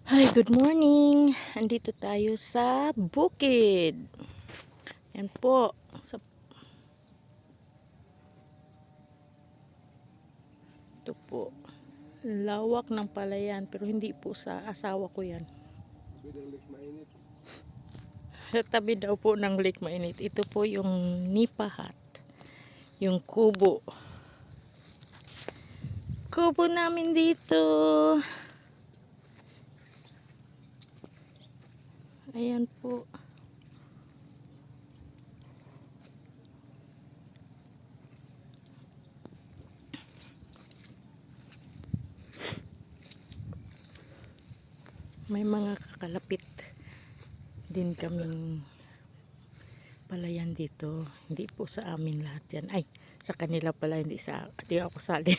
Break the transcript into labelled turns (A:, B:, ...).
A: Hi, good morning. Andito tayo sa bukid. Yan po. Ito po. Lawak ng palayan. Pero hindi po sa asawa ko yan. Sa tabi daw po ng lake mainit. Ito po yung nipahat. Yung kubo. Kubo namin dito. Ayan po. May mga kakalapit din kaming palayan dito. Hindi po sa amin lahat yan. Ay, sa kanila pala, hindi ako sali.